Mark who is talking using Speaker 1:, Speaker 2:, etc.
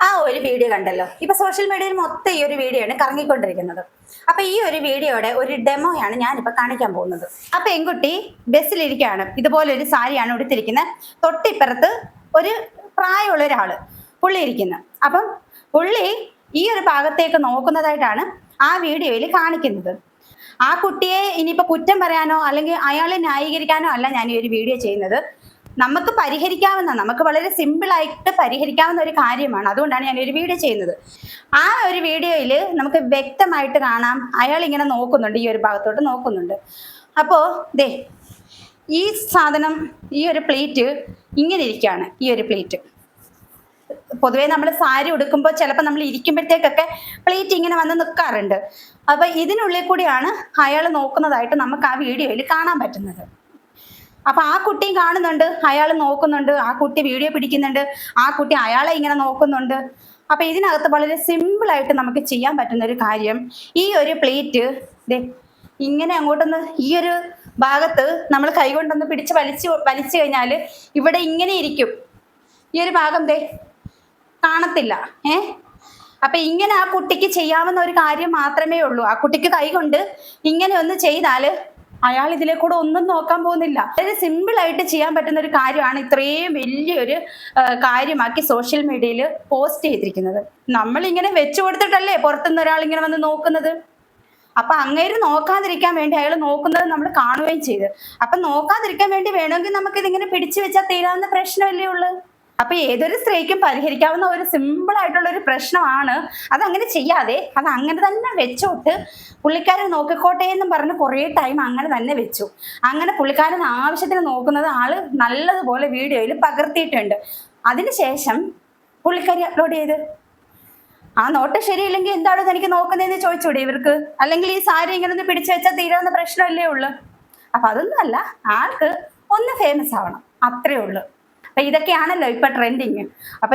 Speaker 1: ആ ഒരു വീഡിയോ കണ്ടല്ലോ. ഇപ്പൊ സോഷ്യൽ മീഡിയയിൽ മൊത്തം ഈ ഒരു വീഡിയോ ആണ് കറങ്ങിക്കൊണ്ടിരിക്കുന്നത്. അപ്പൊ ഈ ഒരു വീഡിയോയുടെ ഒരു ഡെമോയാണ് ഞാനിപ്പോ കാണിക്കാൻ പോകുന്നത്. ആ പെൺകുട്ടി ബസ്സിലിരിക്കുകയാണ്. ഇതുപോലെ ഒരു സാരിയാണ് ഉടുത്തിരിക്കുന്നത്. തൊട്ടിപ്പുറത്ത് ഒരു പ്രായമുള്ള ഒരാള് പുള്ളി ഇരിക്കുന്നത്. അപ്പം പുള്ളി ഈ ഒരു ഭാഗത്തേക്ക് നോക്കുന്നതായിട്ടാണ് ആ വീഡിയോയിൽ കാണിക്കുന്നത്. ആ കുട്ടിയെ ഇനിയിപ്പോ കുറ്റം പറയാനോ അല്ലെങ്കിൽ അയാളെ ന്യായീകരിക്കാനോ അല്ല ഞാൻ ഈ ഒരു വീഡിയോ ചെയ്യുന്നത്. നമുക്ക് വളരെ സിമ്പിൾ ആയിട്ട് പരിഹരിക്കാവുന്ന ഒരു കാര്യമാണ്. അതുകൊണ്ടാണ് ഞാൻ ഒരു വീഡിയോ ചെയ്യുന്നത്. ആ ഒരു വീഡിയോയിൽ നമുക്ക് വ്യക്തമായിട്ട് കാണാം അയാൾ ഇങ്ങനെ നോക്കുന്നുണ്ട്, ഈ ഒരു ഭാഗത്തോട്ട് നോക്കുന്നുണ്ട്. അപ്പോ ദേ ഈ സാധനം, ഈ ഒരു പ്ലേറ്റ് ഇങ്ങനെ ഇരിക്കുകയാണ്. ഈ ഒരു പ്ലേറ്റ് പൊതുവേ നമ്മൾ സാരി ഉടുക്കുമ്പോൾ ചിലപ്പോൾ നമ്മൾ ഇരിക്കുമ്പോഴത്തേക്കൊക്കെ പ്ലേറ്റ് ഇങ്ങനെ വന്ന് നിൽക്കാറുണ്ട്. അപ്പൊ ഇതിനുള്ളിൽ കൂടിയാണ് അയാൾ നോക്കുന്നതായിട്ട് നമുക്ക് ആ വീഡിയോയിൽ കാണാൻ പറ്റുന്നത്. അപ്പൊ ആ കുട്ടിയും കാണുന്നുണ്ട്, അയാൾ നോക്കുന്നുണ്ട്, ആ കുട്ടി വീഡിയോ പിടിക്കുന്നുണ്ട്, ആ കുട്ടി അയാളെ ഇങ്ങനെ നോക്കുന്നുണ്ട്. അപ്പൊ ഇതിനകത്ത് വളരെ സിമ്പിൾ ആയിട്ട് നമുക്ക് ചെയ്യാൻ പറ്റുന്ന ഒരു കാര്യം, ഈ ഒരു പ്ലേറ്റ് ഇങ്ങനെ അങ്ങോട്ടൊന്ന് ഈ ഒരു ഭാഗത്ത് നമ്മൾ കൈകൊണ്ടൊന്ന് പിടിച്ച് വലിച്ചു കഴിഞ്ഞാൽ ഇവിടെ ഇങ്ങനെ ഇരിക്കും. ഈ ഒരു ഭാഗം കാണത്തില്ല. അപ്പൊ ഇങ്ങനെ ആ കുട്ടിക്ക് ചെയ്യാവുന്ന ഒരു കാര്യം മാത്രമേ ഉള്ളൂ. ആ കുട്ടിക്ക് കൈകൊണ്ട് ഇങ്ങനെ ഒന്ന് ചെയ്താൽ അയാൾ ഇതിലെ കൂടെ ഒന്നും നോക്കാൻ പോകുന്നില്ല. വളരെ സിമ്പിൾ ആയിട്ട് ചെയ്യാൻ പറ്റുന്ന ഒരു കാര്യമാണ് ഇത്രയും വലിയൊരു കാര്യമാക്കി സോഷ്യൽ മീഡിയയിൽ പോസ്റ്റ് ചെയ്തിരിക്കുന്നത്. നമ്മൾ ഇങ്ങനെ വെച്ചു കൊടുത്തിട്ടല്ലേ പുറത്തുനിന്ന് ഒരാൾ ഇങ്ങനെ വന്ന് നോക്കുന്നത്. അപ്പൊ അങ്ങേര് നോക്കാതിരിക്കാൻ വേണ്ടി അയാൾ നോക്കുന്നത് നമ്മൾ കാണുകയും ചെയ്ത്. അപ്പൊ നോക്കാതിരിക്കാൻ വേണ്ടി വേണമെങ്കിൽ നമുക്ക് ഇതിങ്ങനെ പിടിച്ചു വെച്ചാൽ തീരാവുന്ന പ്രശ്നമല്ലേ ഉള്ളൂ. അപ്പൊ ഏതൊരു സ്ത്രീക്കും പരിഹരിക്കാവുന്ന ഒരു സിമ്പിൾ ആയിട്ടുള്ള ഒരു പ്രശ്നമാണ്. അതങ്ങനെ ചെയ്യാതെ അത് അങ്ങനെ തന്നെ വെച്ചോട്ട് പുള്ളിക്കാരൻ നോക്കിക്കോട്ടെ എന്നും പറഞ്ഞ് കുറേ ടൈം അങ്ങനെ തന്നെ വെച്ചു. അങ്ങനെ പുള്ളിക്കാരൻ ആവശ്യത്തിന് നോക്കുന്നത് ആള് നല്ലതുപോലെ വീഡിയോയിൽ പകർത്തിയിട്ടുണ്ട്. അതിനുശേഷം പുള്ളിക്കാരി അപ്ലോഡ് ചെയ്ത് ആ നോട്ട് ശരിയില്ലെങ്കിൽ എന്താണോ തനിക്ക് നോക്കുന്നതെന്ന് ചോദിച്ചൂടെ ഇവർക്ക്? അല്ലെങ്കിൽ ഈ സാരി ഇങ്ങനെ ഒന്ന് പിടിച്ചു വെച്ചാൽ തീരാവുന്ന പ്രശ്നമല്ലേ ഉള്ളു. അപ്പൊ അതൊന്നുമല്ല, ആൾക്ക് ഒന്ന് ഫേമസ് ആവണം, അത്രേ ഉള്ളു. അപ്പൊ ഇതൊക്കെയാണല്ലോ ഇപ്പൊ ട്രെൻഡിങ്. അപ്പൊ